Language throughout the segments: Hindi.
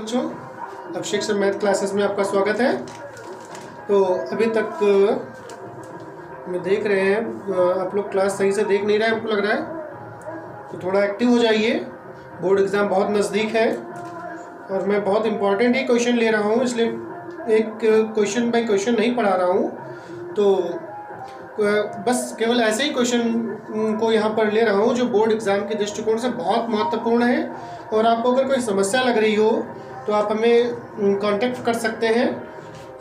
बच्चों, अभिषेक सर मैथ क्लासेस में आपका स्वागत है। तो अभी तक मैं देख रहे हैं आप लोग क्लास सही से देख नहीं रहे हैं, हमको लग रहा है। तो थोड़ा एक्टिव हो जाइए, बोर्ड एग्ज़ाम बहुत नज़दीक है और मैं बहुत इम्पोर्टेंट ही क्वेश्चन ले रहा हूँ, इसलिए एक क्वेश्चन बाय क्वेश्चन नहीं पढ़ा रहा हूँ। तो बस केवल ऐसे ही क्वेश्चन को यहाँ पर ले रहा हूँ जो बोर्ड एग्ज़ाम के दृष्टिकोण से बहुत महत्वपूर्ण है। और आपको अगर कोई समस्या लग रही हो तो आप हमें कांटेक्ट कर सकते हैं,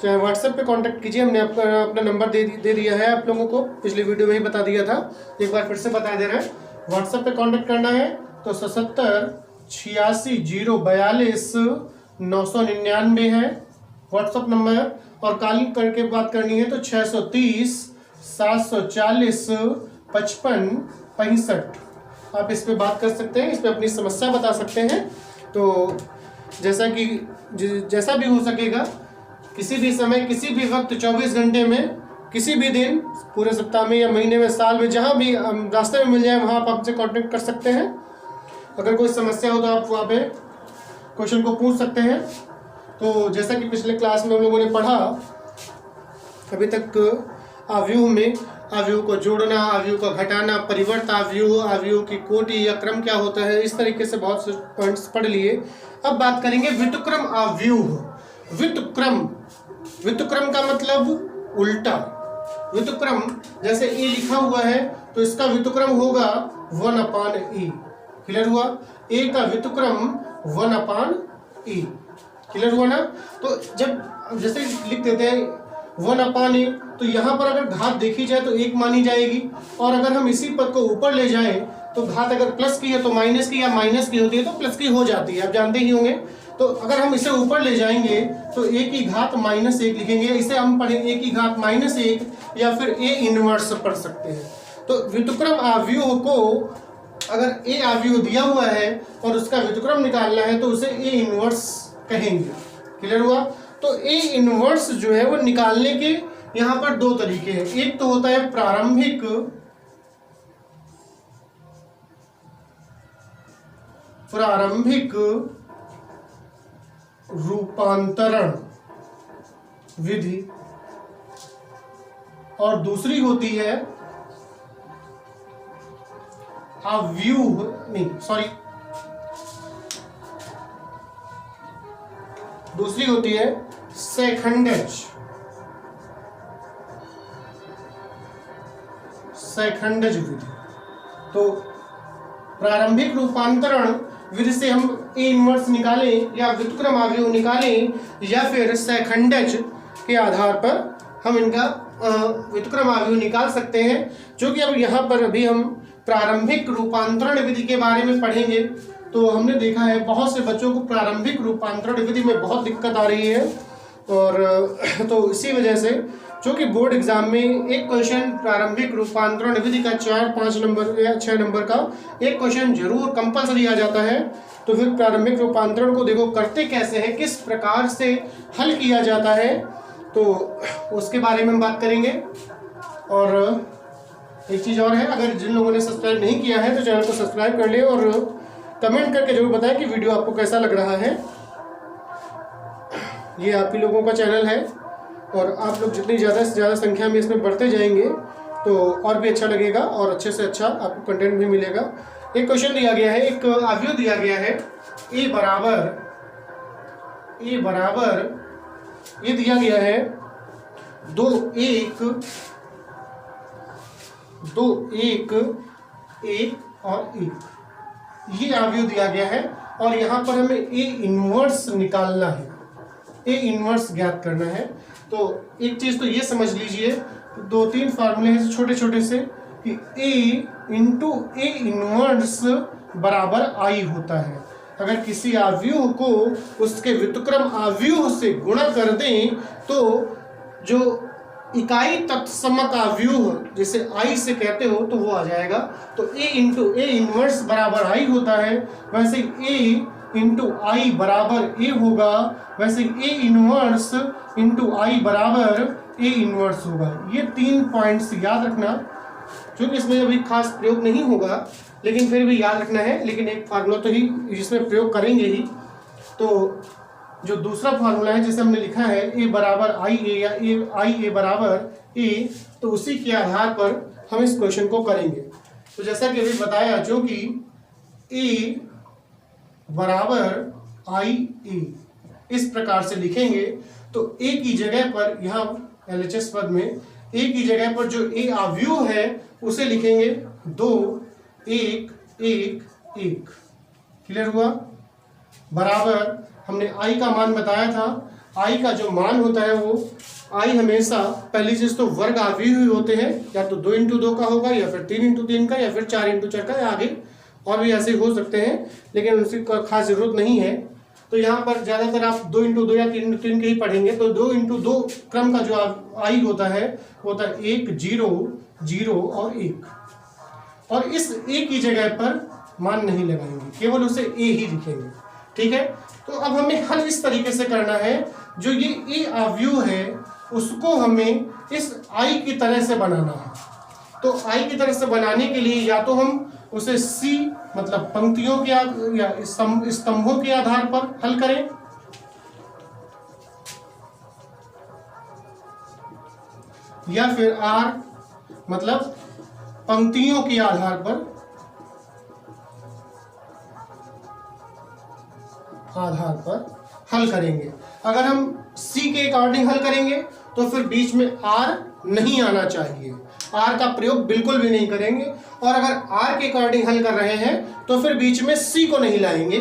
चाहे व्हाट्सएप पे कांटेक्ट कीजिए। हमने अपना नंबर दे दिया है आप लोगों को, पिछली वीडियो में ही बता दिया था, एक बार फिर से बता दे रहे हैं। व्हाट्सएप पे कांटेक्ट करना है तो 77 86 042 999 है व्हाट्सएप नंबर। और कॉलिंग करके बात करनी है तो 630 740 55 65 आप इस पे बात कर सकते हैं, इस पे अपनी समस्या बता सकते हैं। तो जैसा भी हो सकेगा, किसी भी समय किसी भी वक्त 24 घंटे में, किसी भी दिन, पूरे सप्ताह में या महीने में, साल में, जहाँ भी रास्ते में मिल जाए वहाँ आप हमसे कांटेक्ट कर सकते हैं। अगर कोई समस्या हो तो आप वहाँ पे क्वेश्चन को पूछ सकते हैं। तो जैसा कि पिछले क्लास में हम लोगों ने पढ़ा, अभी तक आव्यूह में आव्यूह को जोड़ना, आव्यूह को घटाना, परिवर्त आव्यूह, आव्यूह की कोटि या क्रम क्या होता है, इस तरीके से बहुत से पॉइंट्स पढ़ लिए। अब बात करेंगे व्युत्क्रम आव्यूह। व्युत्क्रम का मतलब उल्टा। व्युत्क्रम जैसे ए लिखा हुआ है तो इसका व्युत्क्रम होगा 1/e। क्लियर हुआ? ए का व्युत्क्रम 1/e। क्लियर हुआ ना? तो जब जैसे लिख देते हैं 1/e, तो यहाँ पर अगर घात देखी जाए तो 1 मानी जाएगी, और अगर हम इसी पद को ऊपर ले जाएं तो घात अगर प्लस की है तो माइनस की, या माइनस की होती है तो प्लस की हो जाती है, आप जानते ही होंगे। तो अगर हम इसे ऊपर ले जाएंगे तो a की घात -1 लिखेंगे, इसे हम पढ़ेंगे a की घात -1 या फिर a इनवर्स पढ़ सकते हैं। तो व्युत्क्रम आव्यूह को अगर a आव्यूह दिया हुआ है और उसका व्युत्क्रम निकालना है तो उसे a इनवर्स कहेंगे। क्लियर हुआ? तो a इनवर्स जो है वो निकालने के यहाँ पर दो तरीके हैं। एक तो होता है प्रारंभिक रूपांतरण विधि, और दूसरी होती है दूसरी होती है सैखंडज विधि। तो प्रारंभिक रूपांतरण विधि से हम ए इनवर्स निकालें या व्युत्क्रम आव्यूह निकालें, या फिर सैखंडज के आधार पर हम इनका व्युत्क्रम आव्यूह निकाल सकते हैं। जो कि अब यहाँ पर अभी हम प्रारंभिक रूपांतरण विधि के बारे में पढ़ेंगे। तो हमने देखा है बहुत से बच्चों को प्रारंभिक रूपांतरण विधि में बहुत दिक्कत आ रही है, और तो इसी वजह से जो कि बोर्ड एग्जाम में एक क्वेश्चन प्रारंभिक रूपांतरण विधि का 4-5 नंबर या 6 नंबर का एक क्वेश्चन जरूर कंपलसरी आ जाता है। तो फिर प्रारंभिक रूपांतरण को देखो करते कैसे हैं, किस प्रकार से हल किया जाता है, तो उसके बारे में हम बात करेंगे। और एक चीज़ और है, अगर जिन लोगों ने सब्सक्राइब नहीं किया है तो चैनल को सब्सक्राइब कर ले और कमेंट करके जरूर बताएं कि वीडियो आपको कैसा लग रहा है। ये आप ही लोगों का चैनल है और आप लोग जितनी ज़्यादा से ज़्यादा संख्या में इसमें बढ़ते जाएंगे तो और भी अच्छा लगेगा और अच्छे से अच्छा आपको कंटेंट भी मिलेगा। एक क्वेश्चन दिया गया है, एक आव्यूह दिया गया है, ए बराबर ये दिया गया है 2 1 और 1, ये आव्यूह दिया गया है। और यहाँ पर हमें ए इनवर्स निकालना है, ए इनवर्स ज्ञात करना है। तो एक चीज़ तो ये समझ लीजिए, 2-3 फार्मूले हैं छोटे छोटे से, कि ए इंटू ए इनवर्स बराबर आई होता है। अगर किसी आव्यूह को उसके व्युत्क्रम आव्यूह से गुणा कर दें तो जो इकाई तत्समक आव्यूह जिसे आई से कहते हो तो वो आ जाएगा। तो ए इंटू ए इनवर्स बराबर आई होता है, वैसे ए इंटू आई बराबर ए होगा, वैसे ए इनवर्स इंटू आई बराबर ए इनवर्स होगा। ये 3 पॉइंट्स याद रखना, क्योंकि इसमें अभी खास प्रयोग नहीं होगा लेकिन फिर भी याद रखना है। लेकिन एक फार्मूला तो ही इसमें प्रयोग करेंगे ही। तो जो दूसरा फार्मूला है जैसे हमने लिखा है ए बराबर आई ए या आई ए बराबर ए, तो उसी के आधार पर हम इस क्वेश्चन को करेंगे। तो जैसा कि अभी बताया, जो कि ए बराबर आई ए इस प्रकार से लिखेंगे, तो ए की जगह पर यहाँ LHS पद में ए की जगह पर जो ए अवयव है उसे लिखेंगे 2 1 1 1। क्लियर हुआ? बराबर हमने आई का मान बताया था, आई का जो मान होता है वो आई हमेशा पहली चीज तो वर्ग अवयव ही होते हैं, या तो 2 × 2 का होगा या फिर 3 × 3 का या फिर 4 × 4 का, या आगे और भी ऐसे हो सकते हैं, लेकिन उसकी खास जरूरत नहीं है। तो यहाँ पर ज्यादातर आप 2 × 2 या 3 × 3 के ही पढ़ेंगे। तो 2 × 2 क्रम का जो आई होता है 1 0 0 और 1, और इस ए की जगह पर मान नहीं लगाएंगे, केवल उसे ए ही लिखेंगे। ठीक है? तो अब हमें हल इस तरीके से करना है, जो ये ए अवयव है उसको हमें इस आई की तरह से बनाना है। तो आई की तरह से बनाने के लिए या तो हम उसे सी मतलब पंक्तियों के या स्तंभों के आधार पर हल करें, या फिर आर मतलब पंक्तियों के आधार पर हल करेंगे। अगर हम सी के अकॉर्डिंग हल करेंगे तो फिर बीच में आर नहीं आना चाहिए, आर का प्रयोग बिल्कुल भी नहीं करेंगे। और अगर आर के अकॉर्डिंग हल कर रहे हैं तो फिर बीच में सी को नहीं लाएंगे,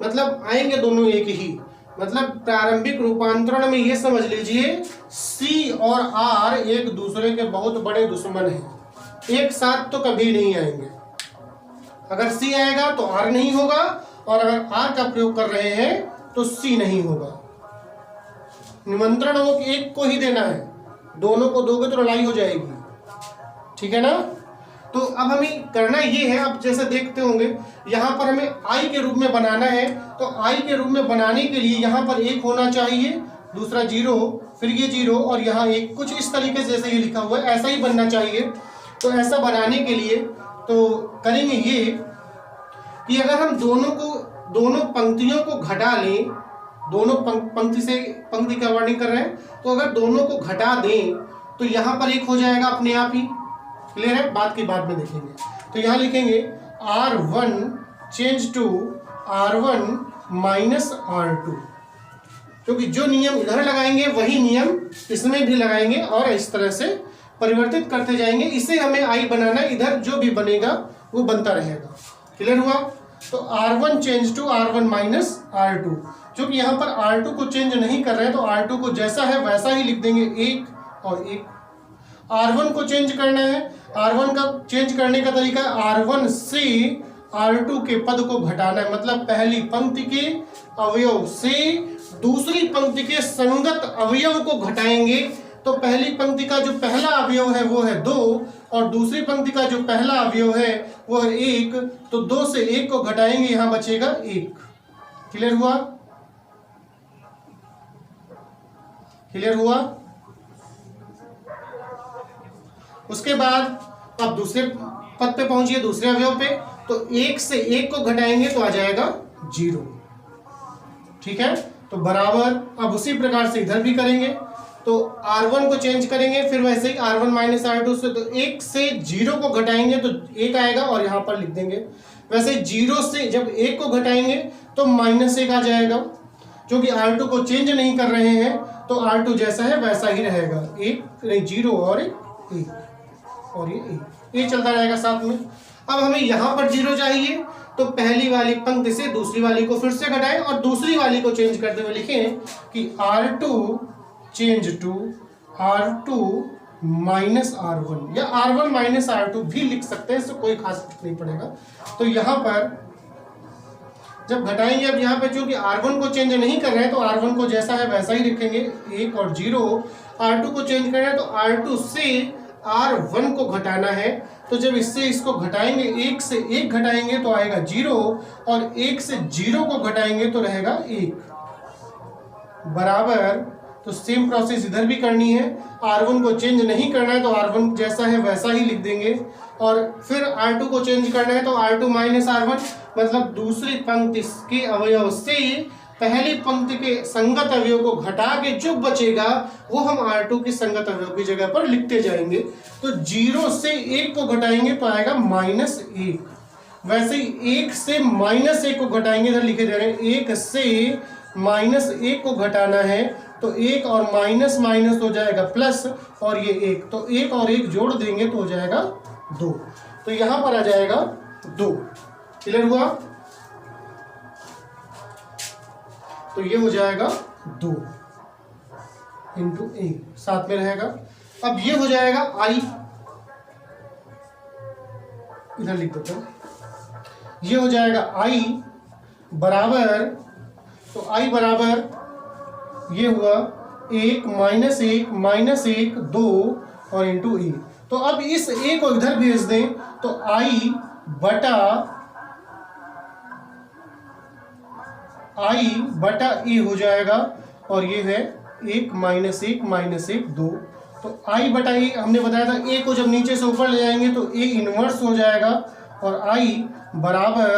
मतलब आएंगे दोनों एक ही। मतलब प्रारंभिक रूपांतरण में ये समझ लीजिए सी और आर एक दूसरे के बहुत बड़े दुश्मन हैं, एक साथ तो कभी नहीं आएंगे। अगर सी आएगा तो आर नहीं होगा, और अगर आर का प्रयोग कर रहे हैं तो सी नहीं होगा। निमंत्रण हो एक को ही देना है, दोनों को दोगे तो लड़ाई हो जाएगी। ठीक है ना? तो अब हमें करना ये है, अब जैसे देखते होंगे यहाँ पर हमें आई के रूप में बनाना है, तो आई के रूप में बनाने के लिए यहाँ पर 1 होना चाहिए, दूसरा 0, फिर ये 0 और यहाँ 1, कुछ इस तरीके से जैसे ये लिखा हुआ है ऐसा ही बनना चाहिए। तो ऐसा बनाने के लिए तो करेंगे ये कि अगर हम दोनों पंक्तियों को घटा लें, दोनों पंक्ति से पंक्ति का वर्णन कर रहे हैं, तो अगर दोनों को घटा दें तो यहाँ पर 1 हो जाएगा अपने आप ही। क्लियर है? बात की बाद में देखेंगे। तो यहाँ लिखेंगे R1 change to R1 minus R2, क्योंकि जो नियम इधर लगाएंगे वही नियम इसमें भी लगाएंगे और इस तरह से परिवर्तित करते जाएंगे। इसे हमें आई बनाना, इधर जो भी बनेगा वो बनता रहेगा। क्लियर हुआ? तो R1 change to R1 minus R2, क्योंकि यहाँ पर R2 को चेंज नहीं कर रहे हैं तो R2 को जैसा है वैसा ही लिख देंगे, 1 और 1। R1 को चेंज करना है, R1 का चेंज करने का तरीका R1 से R2 के पद को घटाना है, मतलब पहली पंक्ति के अवयव से दूसरी पंक्ति के संगत अवयव को घटाएंगे। तो पहली पंक्ति का जो पहला अवयव है वो है 2 और दूसरी पंक्ति का जो पहला अवयव है वो है 1, तो 2 से 1 को घटाएंगे, यहां बचेगा 1। क्लियर हुआ? क्लियर हुआ? उसके बाद अब दूसरे पद पे पहुंचिए, दूसरे अवयव पे, तो 1 से 1 को घटाएंगे तो आ जाएगा 0। ठीक है? तो बराबर अब उसी प्रकार से इधर भी करेंगे, तो R1 को चेंज करेंगे, फिर वैसे ही R1 माइनस R2 से, तो 1 से 0 को घटाएंगे तो 1 आएगा और यहाँ पर लिख देंगे। वैसे 0 से जब 1 को घटाएंगे तो -1 आ जाएगा, क्योंकि R2 को चेंज नहीं कर रहे हैं तो R2 जैसा है वैसा ही रहेगा, 0 और 1 और ये चलता रहेगा साथ में। अब हमें यहाँ पर 0 चाहिए, तो पहली वाली पंक्ति से दूसरी वाली को फिर से घटाएं और दूसरी वाली को चेंज करते हुए लिखें कि R2 change to R2 minus R1, या R1 माइनस R2 भी लिख सकते हैं, इससे कोई खास फर्क नहीं पड़ेगा। तो यहाँ पर जब घटाएंगे, अब यहाँ पे चूंकि R1 को चेंज नहीं कर रहे हैं तो R1 को जैसा है वैसा ही लिखेंगे, 1 और 0। R2 को चेंज करना है तो R2 से R1 को घटाना है, तो जब इससे इसको घटाएंगे, 1 से 1 घटाएंगे तो आएगा 0 और 1 से 0 को घटाएंगे तो रहेगा 1। बराबर, तो सेम प्रोसेस इधर भी करनी है। R1 को चेंज नहीं करना है तो R1 जैसा है वैसा ही लिख देंगे, और फिर R2 को चेंज करना है तो R2 माइनस R1, मतलब दूसरी पंक्ति के अवयव से पहली पंक्ति के संगत अवयव को घटा के जो बचेगा वो हम R2 की संगत अवयव की जगह पर लिखते जाएंगे। तो 0 से 1 को घटाएंगे तो आएगा -1। वैसे ही 1 से -1 को घटाएंगे, इधर लिखे जा रहे हैं 1 से -1 को घटाना है तो 1 और माइनस माइनस हो जाएगा प्लस, और ये 1, तो 1 और 1 जोड़ देंगे तो हो जाएगा 2। तो यहां पर आ जाएगा 2। क्लियर हुआ? तो ये हो जाएगा 2 × 1, साथ में रहेगा। अब ये हो जाएगा I, इधर लिख देते हैं, ये हो जाएगा I बराबर, तो I बराबर ये हुआ 1 -1 2 और × A। तो अब इस A को इधर भेज दें तो I बटा A हो जाएगा, और ये है 1 -1 2। तो I बटा A हमने बताया था, A को जब नीचे से ऊपर ले जाएंगे तो A इनवर्स हो जाएगा, और I बराबर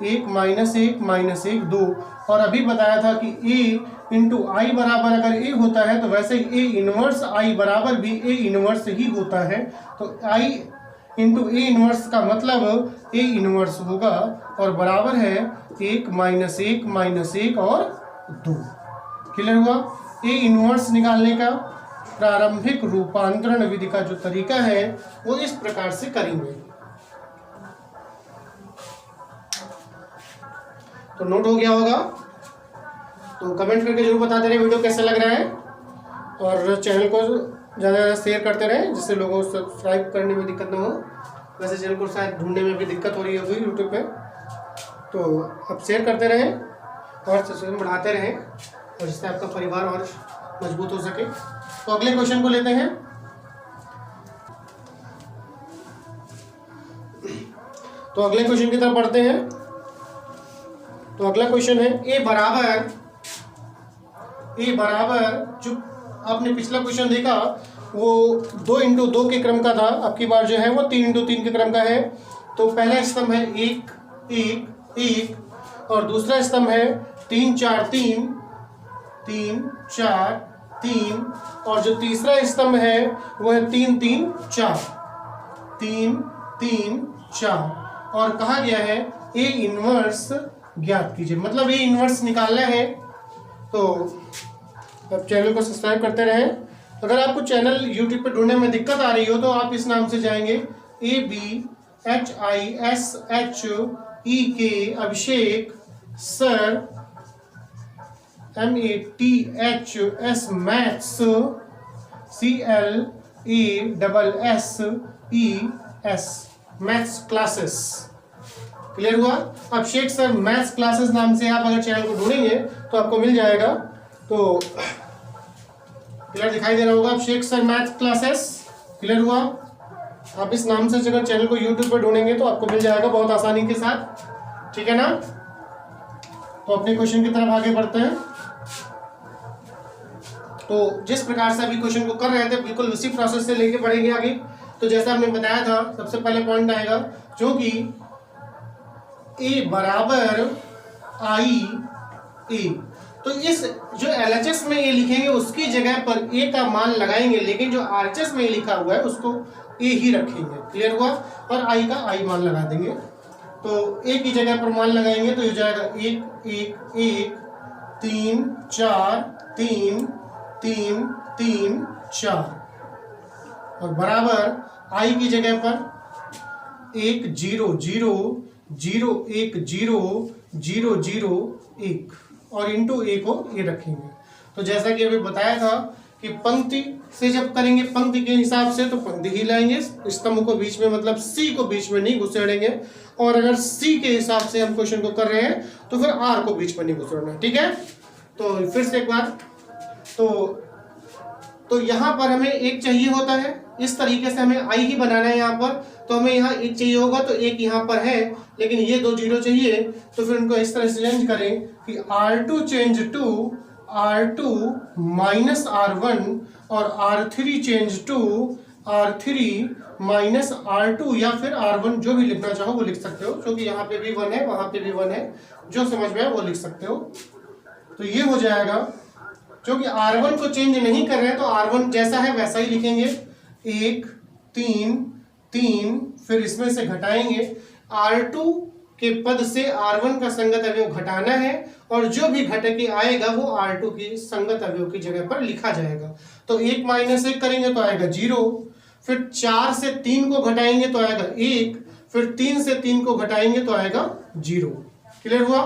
1 -1 2। और अभी बताया था कि A × I बराबर अगर A होता है तो वैसे ही A इनवर्स I बराबर भी A इनवर्स ही होता है। तो I × A इनवर्स का मतलब A इनवर्स होगा, और बराबर है 1 -1 और 2। क्लियर हुआ? A इनवर्स निकालने का प्रारंभिक रूपांतरण विधि का जो तरीका है वो इस प्रकार से करेंगे। तो नोट हो गया होगा? तो कमेंट करके जरूर बताते रहे वीडियो कैसा लग रहा है, और चैनल को ज़्यादा शेयर करते रहें जिससे लोगों को सब्सक्राइब करने में दिक्कत ना हो। वैसे चैनल को शायद ढूंढने में भी दिक्कत हो रही होगी यूट्यूब पे, तो आप शेयर करते रहें और सब्सक्राइब बढ़ाते रहें, और जिससे आपका परिवार और मजबूत हो सके। तो अगले क्वेश्चन को लेते हैं। तो अगले क्वेश्चन की तरफ बढ़ते हैं। तो अगला क्वेश्चन है A बराबर, जो आपने पिछला क्वेश्चन देखा वो 2 × 2 के क्रम का था, अब की बार जो है वो 3 × 3 के क्रम का है। तो पहला स्तंभ है 1 1 1, और दूसरा स्तंभ है 3 4 3 3 4 3, और जो तीसरा स्तंभ है वो है 3 3 4 3 3 4, और कहा गया है A इनवर्स ज्ञात कीजिए, मतलब A इनवर्स निकालना है। तो आप चैनल को सब्सक्राइब करते रहें। अगर आपको चैनल यूट्यूब पे ढूंढने में दिक्कत आ रही हो तो आप इस नाम से जाएंगे ABHISHEK Abhishek sir MATHS maths CLASSES maths classes. Clear हुआ? अभिषेक सर मैथ्स क्लासेस नाम से आप अगर चैनल को ढूंढेंगे तो आपको मिल जाएगा। तो क्लियर दिखाई दे रहा होगा, अभिषेक सर मैथ्स क्लासेस। क्लियर हुआ? आप इस नाम से अगर चैनल को यूट्यूब पर ढूंढेंगे तो आपको मिल जाएगा बहुत आसानी के साथ। ठीक है ना? तो अपने क्वेश्चन की तरफ आगे बढ़ते हैं। तो जिस प्रकार से अभी क्वेश्चन को कर रहे थे बिल्कुल उसी प्रोसेस से लेके बढ़ेंगे आगे। तो जैसा हमने बताया था, सबसे पहले पॉइंट आएगा जो कि A बराबर I A। तो इस जो LHS में A लिखेंगे उसकी जगह पर A का मान लगाएंगे, लेकिन जो RHS में A लिखा हुआ है उसको A ही रखेंगे। क्लियर हुआ? और I का I मान लगा देंगे। तो A की जगह पर मान लगाएंगे तो हो जाएगा 1 1 1 3 4 3 3 3 4, और बराबर I की जगह पर 1 0 0 0 1 0 0 0 1, और × A को ये रखेंगे। तो जैसा कि अभी बताया था कि पंक्ति से जब करेंगे पंक्ति के हिसाब से तो पंक्ति ही लाएंगे, स्तंभ को बीच में मतलब C को बीच में नहीं घुसेड़ेंगे, और अगर C के हिसाब से हम क्वेश्चन को कर रहे हैं तो फिर R को बीच में नहीं घुसेड़ना। ठीक है? तो फिर से एक बार, तो यहाँ पर हमें 1 चाहिए होता है, इस तरीके से हमें I ही बनाना है। यहाँ पर तो हमें यहाँ 1 चाहिए होगा, तो 1 यहाँ पर है, लेकिन ये 2 0 चाहिए, तो फिर उनको इस तरह से चेंज करें कि R2 change to R2 minus R1 और R3 change to R3 minus R2, या फिर R1 जो भी लिखना चाहो वो लिख सकते हो, क्योंकि यहाँ पे भी 1 है वहाँ पे भी 1 है, जो समझ में है वो लिख सकते हो। तो ये हो जाएगा, क्योंकि R1 को चेंज नहीं कर रहे हैं तो R1 जैसा है वैसा ही लिखेंगे, 1 3 3, फिर इसमें से घटाएंगे, R2 के पद से R1 का संगत अवयव घटाना है और जो भी घट के आएगा वो R2 की संगत अवयव की जगह पर लिखा जाएगा। तो 1 माइनस 1 करेंगे तो आएगा 0, फिर 4 से 3 को घटाएंगे तो आएगा 1, फिर 3 से 3 को घटाएंगे तो आएगा 0। क्लियर हुआ?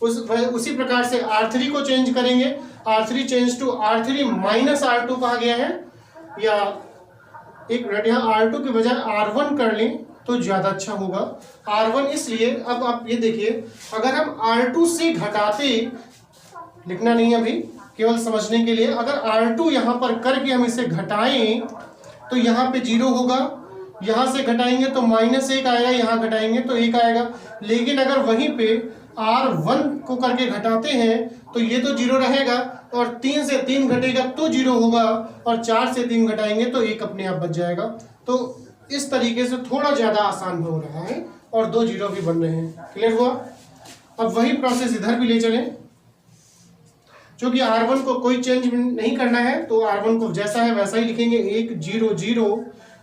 उसी प्रकार से R3 को चेंज करेंगे, R3 change to R3 minus R2 कहा गया है, या एक मिनट यहाँ R2 के बजाय R1 कर लें तो ज्यादा अच्छा होगा। R1 इसलिए, अब आप ये देखिए, अगर हम R2 से घटाते, लिखना नहीं अभी, केवल समझने के लिए, अगर R2 यहाँ पर करके हम इसे घटाएं तो यहाँ पे 0 होगा, यहाँ से घटाएंगे तो -1 आएगा, यहाँ घटाएंगे तो 1 आएगा। लेकिन अगर वहीं पे R1 को करके घटाते हैं तो ये तो 0 रहेगा, और 3 से 3 घटेगा तो 0 होगा, और 4 से 3 घटाएंगे तो 1 अपने आप बच जाएगा। तो इस तरीके से थोड़ा ज़्यादा आसान हो रहा है और 2 0 भी बन रहे हैं। क्लियर हुआ? अब वही प्रोसेस इधर भी ले चलें, क्योंकि R1 को कोई चेंज नहीं करना है तो R1 को जैसा है वैसा ही लिखेंगे, 1 0 0।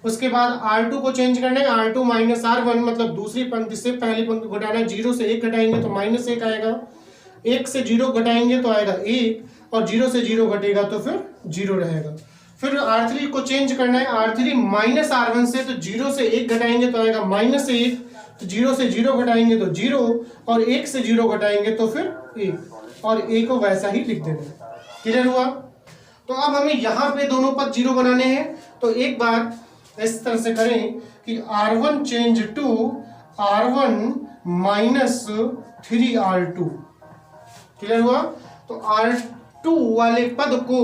उसके बाद R2 को चेंज करना है, R2 माइनस R1, मतलब दूसरी पंक्ति से पहली पंक्ति घटाना है, 0 से 1 घटाएंगे तो -1 आएगा, 1 से 0 घटाएंगे तो आएगा 1, और 0 से 0 घटेगा तो फिर 0 रहेगा। फिर R3 को चेंज करना है, R3 माइनस R1 से, तो 0 से 1 घटाएंगे तो आएगा -1, तो 0 से 0 घटाएंगे तो 0, और 1 से 0 घटाएंगे तो फिर 1, और A को वैसा ही लिख देना। क्लियर हुआ? तो अब हमें यहाँ पे दोनों पद 0 बनाने हैं, तो एक बार इस तरह से करें कि R1 change to R1 minus 3R2। Clear हुआ? तो R2 वाले पद को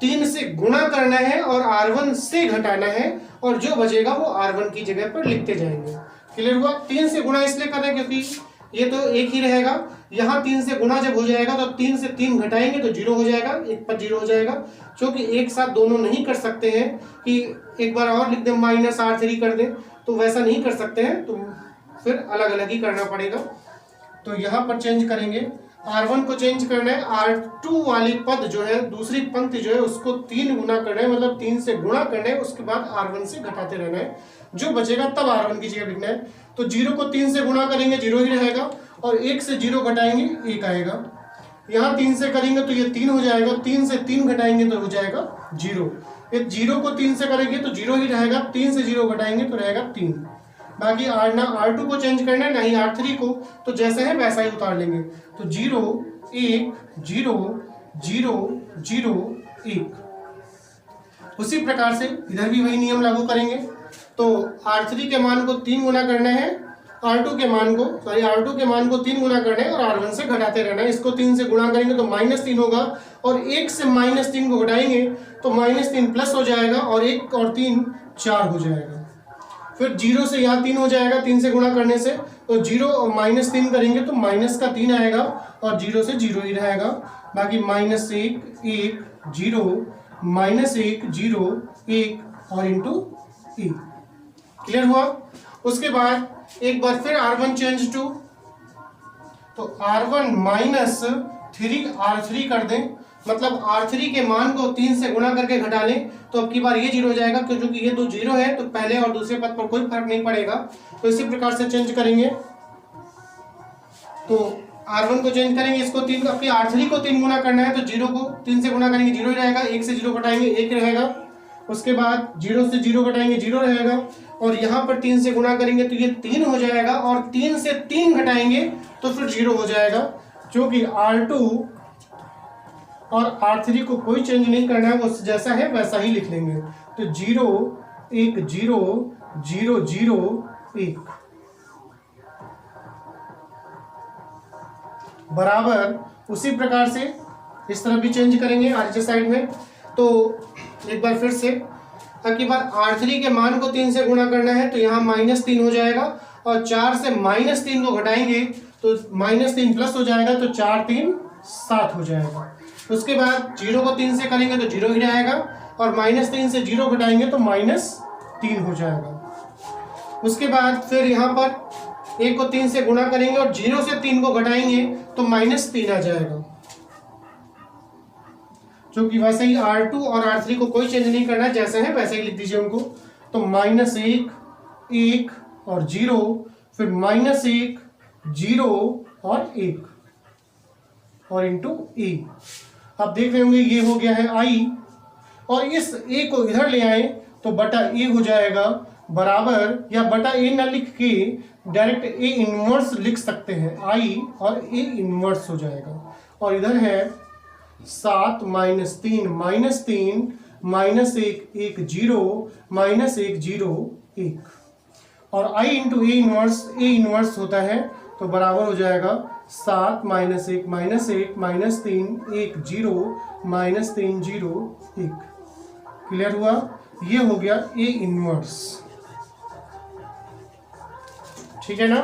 3 से गुणा करना है और R1 से घटाना है, और जो बचेगा वो R1 की जगह पर लिखते जाएंगे। क्लियर हुआ? 3 से गुणा इसलिए कर रहे हैं क्योंकि ये तो एक ही रहेगा, यहाँ 3 से गुणा जब हो जाएगा तो 3 से 3 घटाएंगे तो 0 हो जाएगा, एक पद 0 हो जाएगा। क्योंकि एक साथ दोनों नहीं कर सकते हैं कि एक बार और लिख दें -R3 कर दें, तो वैसा नहीं कर सकते हैं, तो फिर अलग अलग ही करना पड़ेगा। तो यहाँ पर चेंज करेंगे, R1 को चेंज करना है, R2 वाली पद जो है, दूसरी पंक्ति जो है उसको 3 गुना करना है, मतलब 3 से गुणा करना है, उसके बाद R1 से घटाते रहना है, जो बचेगा तब R1 की जगह लिखना है। तो 0 को 3 से गुणा करेंगे 0 ही रहेगा, और 1 से 0 घटाएंगे 1 आएगा। यहाँ 3 से करेंगे तो ये 3 हो जाएगा, 3 से 3 घटाएंगे तो हो जाएगा 0। ये 0 को 3 से करेंगे तो 0 ही रहेगा, 3 से 0 घटाएंगे तो रहेगा 3। बाकी ना R2 को चेंज करना है ना ही R3 को, तो जैसा है वैसा ही उतार लेंगे। तो 0 1 0 0 0 1। उसी प्रकार से इधर भी वही नियम लागू करेंगे। तो R3 के मान को 3 गुना करना है, R2 के मान को 3 गुना करना है, और R1 से घटाते रहना है। इसको 3 से गुणा करेंगे तो -3 होगा, और 1 से -3 को घटाएंगे तो -3 प्लस हो जाएगा, और 1 और 3 4 हो जाएगा। फिर 0 से यहाँ 3 हो जाएगा, 3 से गुणा करने से, तो 0 और -3 करेंगे तो -3 आएगा, और 0 से 0 ही रहेगा। बाकी -1 1 0 -1 0 1 और इंटू 1। क्लियर हुआ? उसके बाद एक बार फिर R1 चेंज टू, तो R1 माइनस 3R3 कर दें, मतलब R3 के मान को 3 से गुणा करके घटा लें, तो अब की बार ये 0 हो जाएगा, क्योंकि ये तो 0 है तो पहले और दूसरे पद पर कोई फर्क नहीं पड़ेगा। तो इसी प्रकार से चेंज करेंगे, तो R1 को चेंज करेंगे, इसको 3, अपनी R3 को 3 गुना करना है, तो 0 को 3 से गुणा करेंगे 0 ही रहेगा, 1 से 0 घटाएंगे 1 रहेगा। उसके बाद 0 से 0 घटाएंगे 0 रहेगा, और यहाँ पर 3 से गुणा करेंगे तो ये 3 हो जाएगा, और 3 से 3 घटाएंगे तो फिर 0 हो जाएगा। क्योंकि R2 और R3 को कोई चेंज नहीं करना है, वो जैसा है वैसा ही लिख लेंगे। तो 0 1 0 0 0 1 बराबर। उसी प्रकार से इस तरह भी चेंज करेंगे आगे साइड में। तो एक बार फिर से, अब की बार R3 के मान को 3 से गुणा करना है, तो यहाँ -3 हो जाएगा, और 4 से -3 को घटाएंगे तो -3 प्लस हो जाएगा, तो 4 3 7 हो जाएगा। उसके बाद 0 को 3 से करेंगे तो 0 ही रहेगा, और -3 से 0 घटाएंगे तो -3 हो जाएगा। उसके बाद फिर यहाँ पर 1 को 3 से गुणा करेंगे और 0 से 3 को घटाएंगे तो -3 आ जाएगा। जो कि वैसे ही R2 और R3 को कोई चेंज नहीं करना है, जैसे है वैसे ही लिख दीजिए उनको। तो -1 1 और 0, फिर -1 0 और 1 और इंटू ए। आप देख रहे होंगे ये हो गया है I, और इस ए को इधर ले आए तो बटा ए हो जाएगा बराबर, या बटा ए ना लिख के डायरेक्ट ए इनवर्स लिख सकते हैं, I और ए इनवर्स हो जाएगा। और इधर है 7 -3 -3 -1 1 0 -1 0 1, और I इंटू ए इनवर्स होता है तो बराबर हो जाएगा 7 -1 -1 -3 1 0 -3 0 1। क्लियर हुआ? ये हो गया ए इनवर्स। ठीक है ना?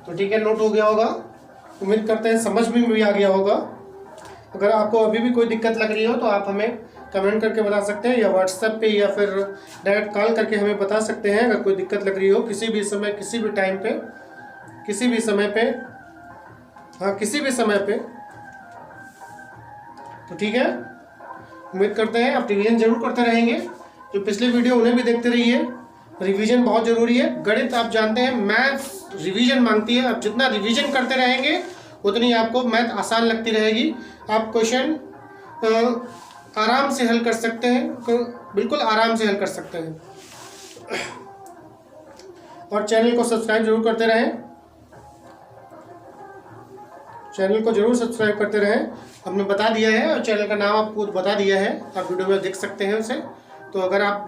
तो ठीक है, नोट हो गया होगा। उम्मीद करते हैं समझ में भी आ गया होगा। अगर आपको अभी भी कोई दिक्कत लग रही हो तो आप हमें कमेंट करके बता सकते हैं, या व्हाट्सएप पे, या फिर डायरेक्ट कॉल करके हमें बता सकते हैं अगर कोई दिक्कत लग रही हो किसी भी समय, किसी भी टाइम पे, किसी भी समय पे, हाँ किसी भी समय पे। तो ठीक है, उम्मीद करते हैं आप रिवीजन जरूर करते रहेंगे। जो पिछले वीडियो उन्हें भी देखते रहिए, रिवीजन बहुत ज़रूरी है। गणित आप जानते हैं मैथ्स रिवीजन मांगती है। आप जितना रिवीजन करते रहेंगे उतनी आपको मैथ आसान लगती रहेगी। आप क्वेश्चन आराम से हल कर सकते हैं, बिल्कुल आराम से हल कर सकते हैं। और चैनल को सब्सक्राइब जरूर करते रहें, चैनल को जरूर सब्सक्राइब करते रहें। हमने बता दिया है, और चैनल का नाम आपको बता दिया है, आप वीडियो में देख सकते हैं उसे। तो अगर आप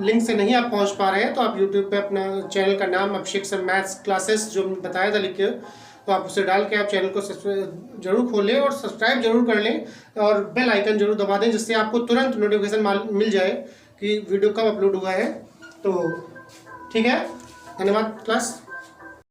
लिंक से नहीं आप पहुंच पा रहे हैं तो आप यूट्यूब पे अपना चैनल का नाम अभिषेक सर मैथ्स क्लासेस जो बताया था लिख के, तो आप उसे डाल के आप चैनल को जरूर खोलें और सब्सक्राइब जरूर कर लें, और बेल आइकन जरूर दबा दें, जिससे आपको तुरंत नोटिफिकेशन मिल जाए कि वीडियो कब अपलोड हुआ है। तो ठीक है, धन्यवाद क्लास।